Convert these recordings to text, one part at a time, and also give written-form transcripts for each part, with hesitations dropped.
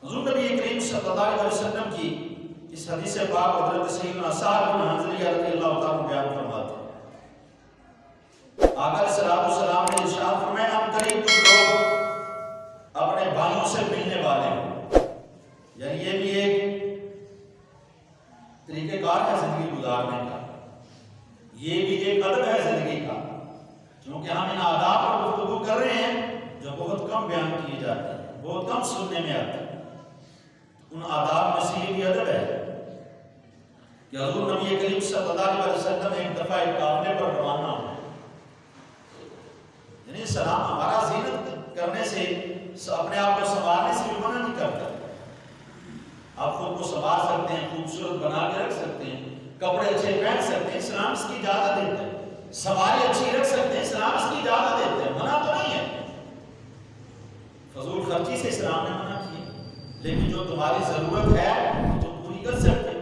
حضور نبی کریم صلی اللہ علیہ وسلم کی اس حدیث پاک حضرت سیدنا سعد بن حنظلیہ رضی اللہ تعالیٰ بیان فرماتے ہیں، آقا علیہ السلام نے ارشاد فرمایا اب قریب تم لوگ اپنے بھائیوں سے ملنے والے ہو، یعنی یہ بھی ایک طریقہ کار ہے زندگی گزارنے کا، یہ بھی ایک ادب ہے زندگی کا، کیونکہ ہم ان آداب پر گفتگو کر رہے ہیں جو بہت کم بیان کیے جاتے ہیں، بہت کم سننے میں آتے ہیں۔ ان آداب میں سے یہ بھی ادب ہے کہ حضور نبی کریم صلی اللہ علیہ وسلم ایک دفعہ ایک قافلے پر روانہ ہوئے، یعنی سلام ہمارا زینت کرنے سے اپنے آپ کو سنوارنے سے بھی منع نہیں کرتا، آپ خود کو سنوار سکتے ہیں، خوبصورت بنا کے رکھ سکتے ہیں، کپڑے اچھے پہن سکتے ہیں، اسلام اس کی اجازت دیتا ہے، سواری اچھی رکھ سکتے ہیں، اسلام اس کی اجازت دیتا ہے، منع تو نہیں ہے، فضول خرچی سے اسلام نے منع کی، لیکن جو تمہاری ضرورت ہے تم پوری کر سکتے،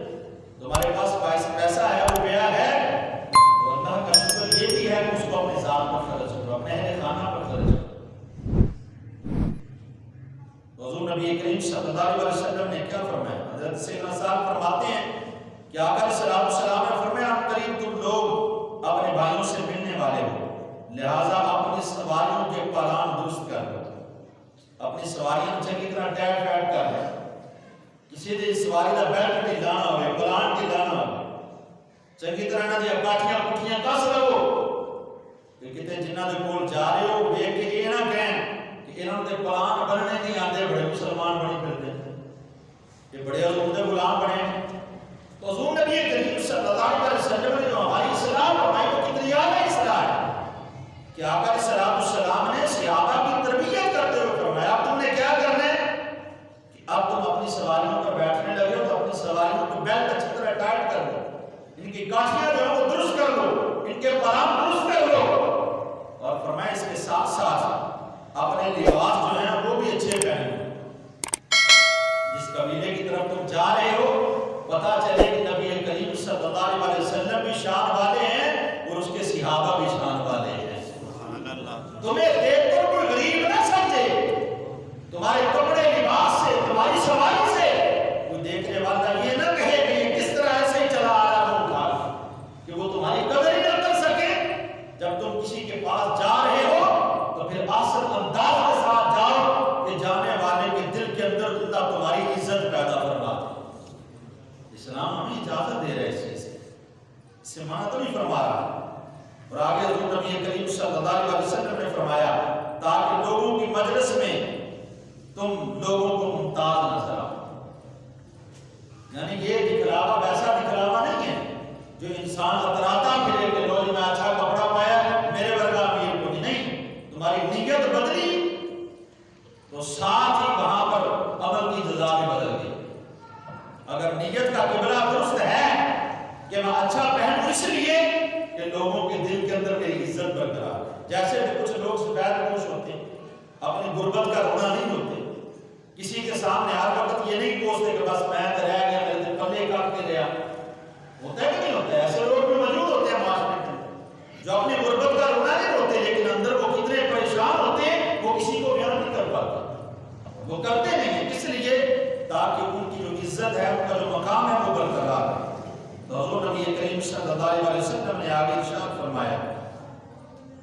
تمہارے پاس پیسہ ہے، وہ گیا ہے، تو اللہ کا شکر یہ بھی ہے کہ اس کو اپنے ذات پر خرچ کرو، اپنے اہل خانہ پر خرچ کرو۔ حضور نبی کریم صلی اللہ علیہ وسلم نے کیا فرمایا؟ حضرت سیدنا سعد فرماتے ہیں کہ آقا علیہ السلام نے فرمایا اب قریب تم لوگ اپنے بھائیوں سے ملنے والے ہو، لہٰذا اپنی سواریوں کے پالان درست کر لو، اپنی سواریاں چنگی طرح ٹائٹ فیٹ کر لو، کسی دے سواری دا بیلٹ ڈھلانا ہوئے، پلان ڈھلانا ہوئے، چنگی طرح نہ دیا کاٹیاں کٹیاں کس لو کہ کتے جنہ دے کول جا رہے ہو دیکھ کے یہ نہ کہیں کہ انہوں نے پلان بننے نہیں آتے، بڑے مسلمان بنی پھرتے ہیں، یہ بڑے حضور دے غلام بنے ہیں۔ تو حضور نبی کریم صلی اللہ علیہ وسلم نے جو ہماری اصلاح فرمائی وہ کتنی اعلیٰ اصلاح ہے کہ آقا علیہ السلام نے صحابہ کی تربیت کرتے ہوئے فرمایا اب تم نے کیا کرنا ہے کہ اب تم اپنی سواریوں پر بیٹھنے لگے ہو تو اپنی سواریوں کو بیلٹ اچھی طرح ٹائٹ کر لو، ان کی کاٹیاں جو ہے وہ درست کر لو، ان کے پلان درست کر لو، اور فرمایا اس کے ساتھ ساتھ اپنے لباس جو ہیں وہ بھی اچھے پہنو، جس قبیلے کی طرف تم جا رہے ہو پتا چلے کہ نبی کریم صلی اللہ علیہ وسلم بھی شان والے ہیں اور اس کے صحابہ بھی شان والے ہیں، تمہیں دیکھ کر کوئی غریب نہ سمجھے، تمہارے کپڑے لباس سے، تمہاری سواری سے کوئی دیکھنے والا یہ نہ کہے کہ یہ کس طرح ایسے ہی چلا آ رہا ہوں کہ وہ تمہاری قدر ہی نہ کر سکے۔ جب تم کسی کے پاس جا رہے ہو تو پھر احسن انداز کے ساتھ جاؤ کہ جانے والے کے دل کے اندر اللہ تمہاری عزت پیدا فرما دے۔ اسلام ہمیں اجازت دے رہا ہے اس چیز سے، اس سے منع تو نہیں فرما رہا۔ اور آگے حضور نبی کریم صلی اللہ علیہ وسلم نے فرمایا تاکہ لوگوں کی مجلس میں تم لوگوں کو ممتاز نظر آؤ، یعنی یہ دکھلاوا ویسا دکھلاوا نہیں ہے جو انسان اتراتا پھرے کہ لو میں اچھا کپڑا پایا میرے ورگا امیر کو نہیں، تمہاری نیت بدلی تو ساتھ ہی وہاں پر عمل کی جزا بھی بدل گئی۔ اگر نیت کا قبلہ درست ہے کہ میں اچھا پہنوں اس لیے کہ لوگوں کے دل کے اندر میری عزت برقرار، جیسے کہ کچھ لوگ سفید پوش ہوتے ہیں، اپنی غربت کا رونا نہیں ہوتے، کسی کے سامنے ہر وقت یہ نہیں کوستے کہ بس میں تو رہ گیا میرے پلے کاٹ کے گیا، ہوتا ہے کہ نہیں ہوتا ہے؟ ایسے لوگ بھی موجود ہوتے ہیں معاشرے میں جو اپنی غربت کا رونا نہیں ہوتے لیکن اندر وہ کتنے پریشان ہوتے ہیں وہ کسی کو بیان نہیں کر پاتے، وہ کرتے نہیں ہیں، کس لیے؟ تاکہ ان کی جو عزت ہے ان کا جو مقام ہے وہ برقرار ہے۔ تو حضور نبی کریم صلی اللہ علیہ وسلم نے آگے ارشاد فرمایا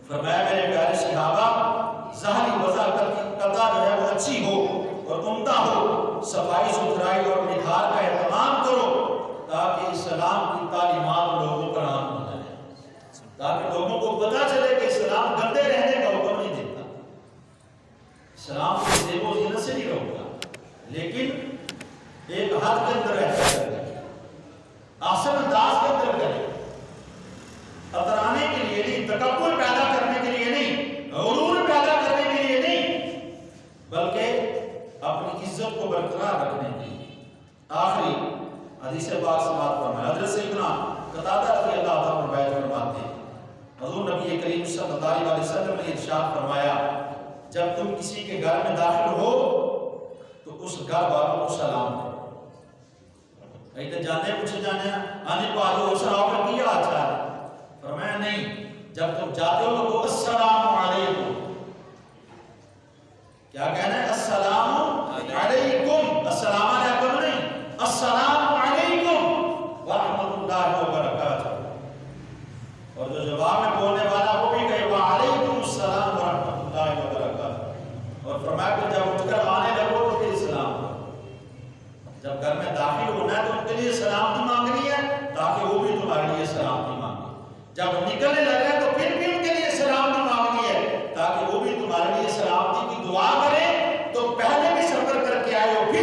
میرے پیارے صحابہ ظاہری وضاحت جو ہے وہ اچھی ہو اور عمدہ ہو، صفائی ستھرائی اور نکھار کا اہتمام کرو تاکہ اسلام کی تعلیمات لوگوں پر عام ہو جائے، تاکہ لوگوں کو پتہ چلے کہ اسلام گندے رہنے کا حکم نہیں دیتا، اسلام کو زیب و زینت سے نہیں روکتا، لیکن ایک حد کے اندر رہتا ہے، احسن انداز کے اندر کرے، اترانے کے لیے نہیں، تکبر پیدا کرنے کے لیے نہیں، غرور پیدا کرنے کے لیے نہیں، بلکہ اپنی عزت کو برقرار رکھنے کے لیے۔ آخری حدیث پاک سماعت فرمائے حضرت سیدنا قتادہ رضی اللہ عنہ روایت فرماتے ہیں حضور نبی کریم صلی اللہ علیہ وسلم نے ارشاد فرمایا جب تم کسی کے گھر میں داخل ہو تو اس گھر والوں کو سلام کرو، کہیں جانے پوچھے جانے آنے کو آجو السلام پر کیا اچھا ہے، فرمایا نہیں، جب تم جاتے ہو تو السلام علیکم، کیا کہنا ہے؟ السلام علیکم،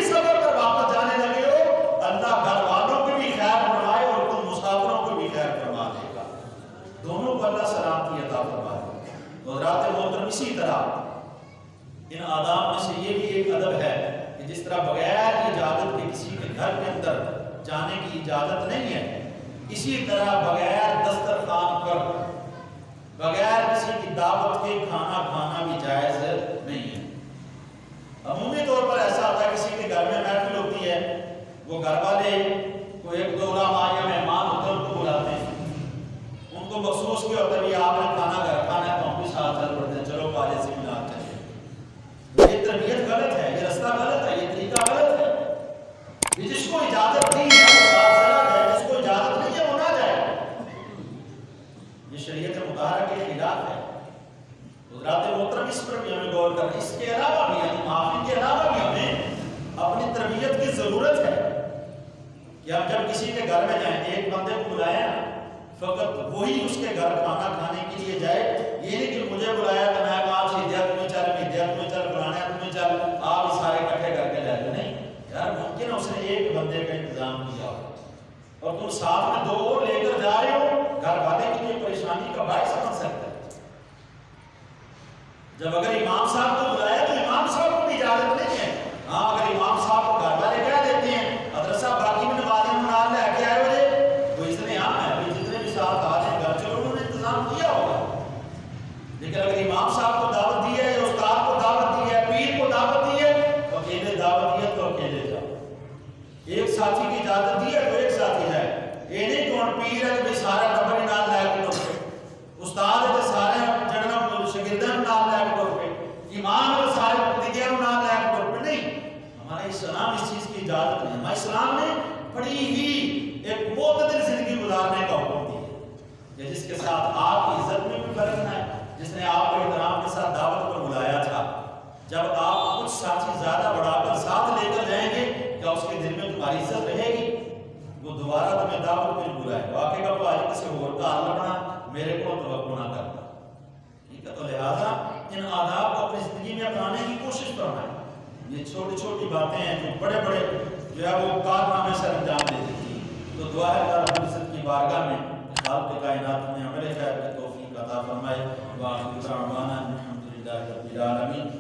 بھی سفر پر واپس جانے لگے ہو اللہ گھر والوں کو بھی خیر فرمائے اور تم مسافروں کو بھی خیر فرما دے گا، دونوں کو اللہ سلامتی عطا فرمائے۔ تو حضرات محترم اسی طرح ان آداب میں سے یہ بھی ایک ادب ہے کہ جس طرح بغیر اجازت کے کسی کے گھر کے اندر جانے کی اجازت نہیں ہے، اسی طرح بغیر دسترخوان پر بغیر کسی کی دعوت کے کھانا کھانا بھی جائز نہیں ہے۔ عمومی طور پر ایسا ہوتا ہے کسی کے گھر میں محفل ہوتی ہے، وہ گھر والے کوئی ایک دو علماء یا مہمان ہوتے ہیں ان کو بلاتے ہیں، ان کو مخصوص کیا ہوتا ہے کہ آپ نے کھانا گھر کھانا ہے تو ہم بھی ساتھ چل پڑتے ہیں، چلو کالج سے ملاتے ہیں۔ یہ تربیت غلط ہے، یہ رستہ غلط ہے، یہ طریقہ غلط ہے۔ یہ جس کو اجازت نہیں ہے وہ ساتھ چلا جائے، جس کو اجازت نہیں ہے وہ نہ جائے، یہ شریعت مطہرہ کے خلاف ہے۔ حضرات محترم اس پر بھی ہمیں غور کریں۔ اس کے علاوہ بھی یعنی معافی کے علاوہ بھی ہمیں اپنی تربیت کی ضرورت ہے کہ ہم جب کسی کے گھر میں جائیں ایک بندے کو بلایا فقط وہی اس کے گھر کھانا کھانے کے لیے جائے، یہ نہیں کہ مجھے بلایا تو میں کہا شیدیا تمہیں چل فلانا تمہیں چل آپ ہی سارے اکٹھے کر کے جائے، نہیں یار ممکن ہے اس نے ایک بندے کا انتظام کیا ہو اور تم ساتھ میں دو اور لے کر جا رہے ہو، گھر والے کے لیے پریشانی کا باعث بن سکتا ہے۔ جب اگر امام صاحب کو بلایا تو امام صاحب کو بھی اجازت نہیں ہے، ہاں اگر امام صاحب کو گھر والے کہہ دیتے ہیں حضرت صاحب باقی میں نمازیں منال لے کے آئے ہوئے تو اس نے عام ہے کہ جتنے بھی ساتھ آ جائیں گھر چلو انہوں نے انتظام کیا ہوگا، لیکن اگر امام صاحب کو دعوت دی ہے یا استاد کو دعوت دی ہے پیر کو دعوت دی ہے تو اکیلے دعوت دی ہے تو اکیلے جاؤ، ایک ساتھی کی اجازت دی ہے تو ایک ساتھی جائے، یہ نہیں کون پیر ہے تو سارا ٹبر نال لے کے ٹوپے، استاد ہے تو سارے جڑنا شاگرداں نال لے کے ٹوپے، امام ہے تو سارے مقتدیاں نال لے کے ٹوپے، نہیں، ہمارا اسلام اس چیز کی اجازت نہیں۔ ہمارا اسلام نے بڑی ہی ایک معتدل زندگی گزارنے کا حکم دیا کہ جس کے ساتھ آپ کی عزت میں بھی فرق نہ ہے، جس نے آپ کو احترام کے ساتھ دعوت پر بلایا تھا، جب آپ کچھ ساتھی زیادہ بڑھا کر ساتھ لے کر جائیں گے کیا اس کے دل میں تمہاری عزت رہے گی؟ وہ دوبارہ تمہیں دعوت پر بلائے واقعی کا پاج کسی اور کا حال لگنا میرے کو توقع نہ کرتا، ٹھیک ہے؟ تو لہٰذا ان آداب کو اپنی زندگی میں اپنانے کی کوشش کرنا ہے۔ یہ چھوٹی چھوٹی باتیں ہیں جو بڑے بڑے جو ہے وہ کارنامے سے انجام دیتی تھی، تو دعا ہے اللہ رب العزت کی بارگاہ میں خالق کائنات میں عمل خیر کی توفیق عطا فرمائے۔ وآخر دعوانا الحمدللہ رب العالمین۔